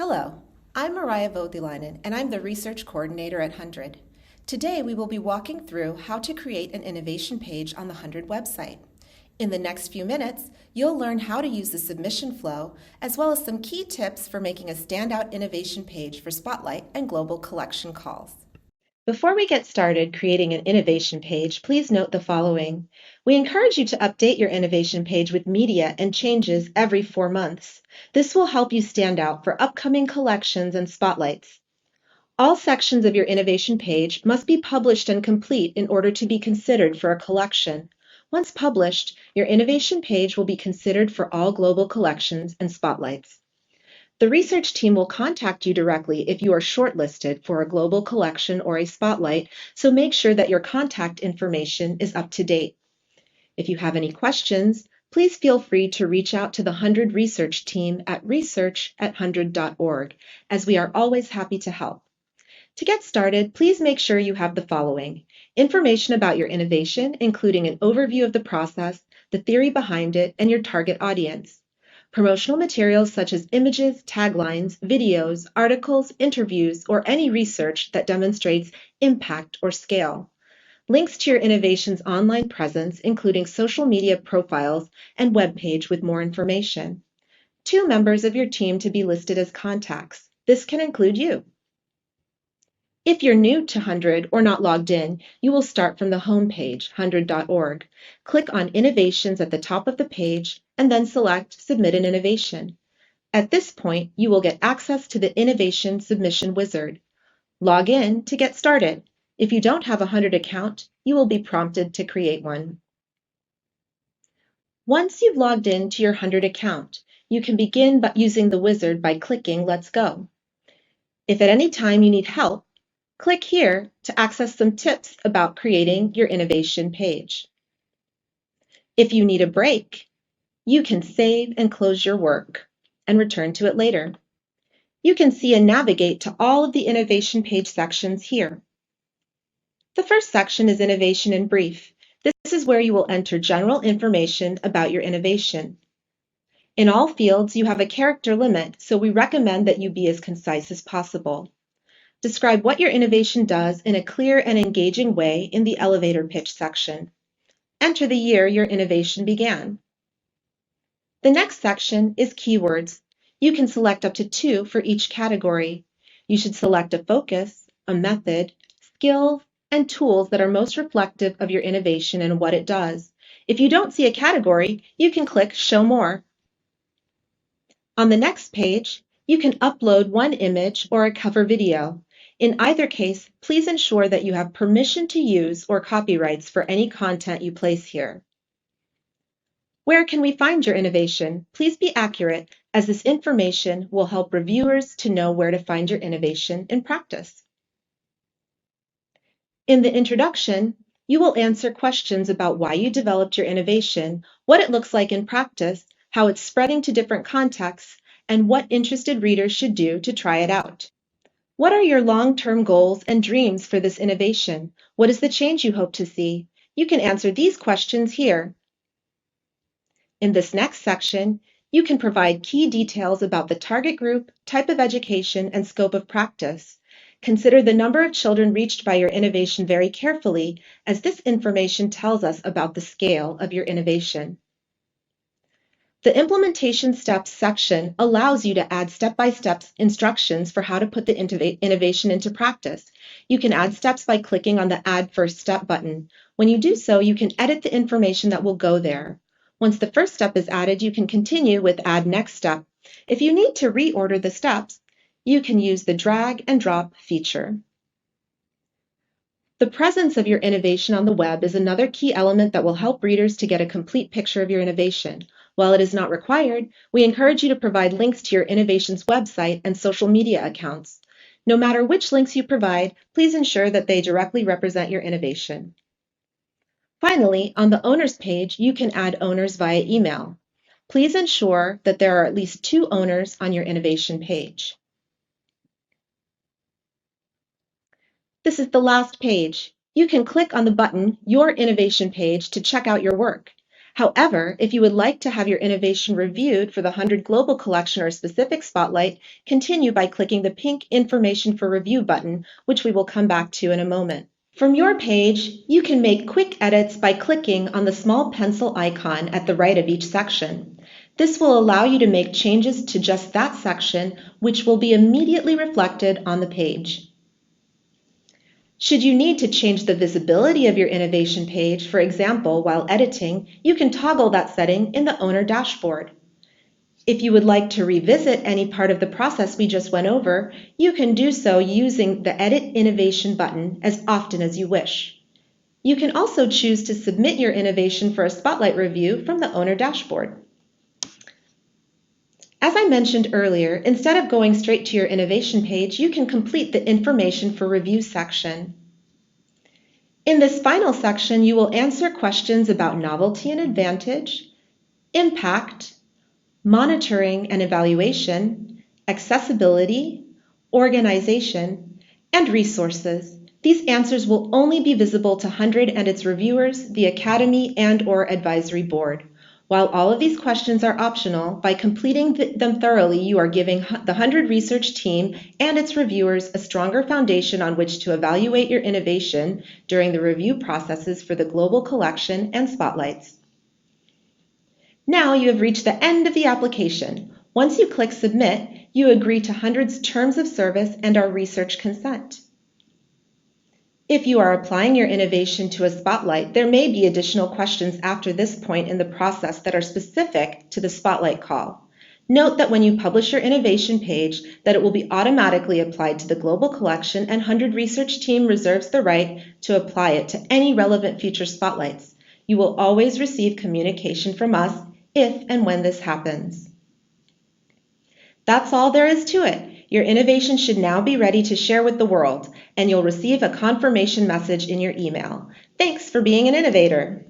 Hello, I'm Mariah Vodilainen, and I'm the Research Coordinator at HundrED. Today, we will be walking through how to create an innovation page on the HundrED website. In the next few minutes, you'll learn how to use the submission flow, as well as some key tips for making a standout innovation page for Spotlight and global collection calls. Before we get started creating an innovation page, please note the following. We encourage you to update your innovation page with media and changes every 4 months. This will help you stand out for upcoming collections and spotlights. All sections of your innovation page must be published and complete in order to be considered for a collection. Once published, your innovation page will be considered for all global collections and spotlights. The research team will contact you directly if you are shortlisted for a global collection or a spotlight, so make sure that your contact information is up to date. If you have any questions, please feel free to reach out to the HundrED research team at research@hundred.org, as we are always happy to help. To get started, please make sure you have the following: information about your innovation, including an overview of the process, the theory behind it, and your target audience. Promotional materials such as images, taglines, videos, articles, interviews, or any research that demonstrates impact or scale. Links to your innovation's online presence, including social media profiles and webpage with more information. 2 members of your team to be listed as contacts. This can include you. If you're new to HundrED or not logged in, you will start from the home page, hundred.org. Click on Innovations at the top of the page and then select Submit an Innovation. At this point, you will get access to the Innovation Submission Wizard. Log in to get started. If you don't have a HundrED account, you will be prompted to create one. Once you've logged in to your HundrED account, you can begin using the wizard by clicking Let's Go. If at any time you need help, click here to access some tips about creating your innovation page. If you need a break, you can save and close your work and return to it later. You can see and navigate to all of the innovation page sections here. The first section is Innovation in Brief. This is where you will enter general information about your innovation. In all fields, you have a character limit, so we recommend that you be as concise as possible. Describe what your innovation does in a clear and engaging way in the elevator pitch section. Enter the year your innovation began. The next section is Keywords. You can select up to 2 for each category. You should select a focus, a method, skills, and tools that are most reflective of your innovation and what it does. If you don't see a category, you can click Show More. On the next page, you can upload one image or a cover video. In either case, please ensure that you have permission to use or copyrights for any content you place here. Where can we find your innovation? Please be accurate, as this information will help reviewers to know where to find your innovation in practice. In the introduction, you will answer questions about why you developed your innovation, what it looks like in practice, how it's spreading to different contexts, and what interested readers should do to try it out. What are your long-term goals and dreams for this innovation? What is the change you hope to see? You can answer these questions here. In this next section, you can provide key details about the target group, type of education, and scope of practice. Consider the number of children reached by your innovation very carefully, as this information tells us about the scale of your innovation. The Implementation Steps section allows you to add step-by-step instructions for how to put the innovation into practice. You can add steps by clicking on the Add First Step button. When you do so, you can edit the information that will go there. Once the first step is added, you can continue with Add Next Step. If you need to reorder the steps, you can use the drag and drop feature. The presence of your innovation on the web is another key element that will help readers to get a complete picture of your innovation. While it is not required, we encourage you to provide links to your innovation's website and social media accounts. No matter which links you provide, please ensure that they directly represent your innovation. Finally, on the Owners page, you can add owners via email. Please ensure that there are at least 2 owners on your innovation page. This is the last page. You can click on the button Your Innovation Page to check out your work. However, if you would like to have your innovation reviewed for the 100 Global Collection or a specific spotlight, continue by clicking the pink Information for Review button, which we will come back to in a moment. From your page, you can make quick edits by clicking on the small pencil icon at the right of each section. This will allow you to make changes to just that section, which will be immediately reflected on the page. Should you need to change the visibility of your innovation page, for example, while editing, you can toggle that setting in the Owner dashboard. If you would like to revisit any part of the process we just went over, you can do so using the Edit Innovation button as often as you wish. You can also choose to submit your innovation for a spotlight review from the Owner dashboard. As I mentioned earlier, instead of going straight to your innovation page, you can complete the Information for Review section. In this final section, you will answer questions about novelty and advantage, impact, monitoring and evaluation, accessibility, organization, and resources. These answers will only be visible to 100 and its reviewers, the Academy, and/or Advisory Board. While all of these questions are optional, by completing them thoroughly, you are giving the 100 research team and its reviewers a stronger foundation on which to evaluate your innovation during the review processes for the Global Collection and Spotlights. Now you have reached the end of the application. Once you click Submit, you agree to 100's terms of service and our research consent. If you are applying your innovation to a spotlight, there may be additional questions after this point in the process that are specific to the spotlight call. Note that when you publish your innovation page, that it will be automatically applied to the Global Collection, and 100 Research Team reserves the right to apply it to any relevant future spotlights. You will always receive communication from us if and when this happens. That's all there is to it. Your innovation should now be ready to share with the world, and you'll receive a confirmation message in your email. Thanks for being an innovator.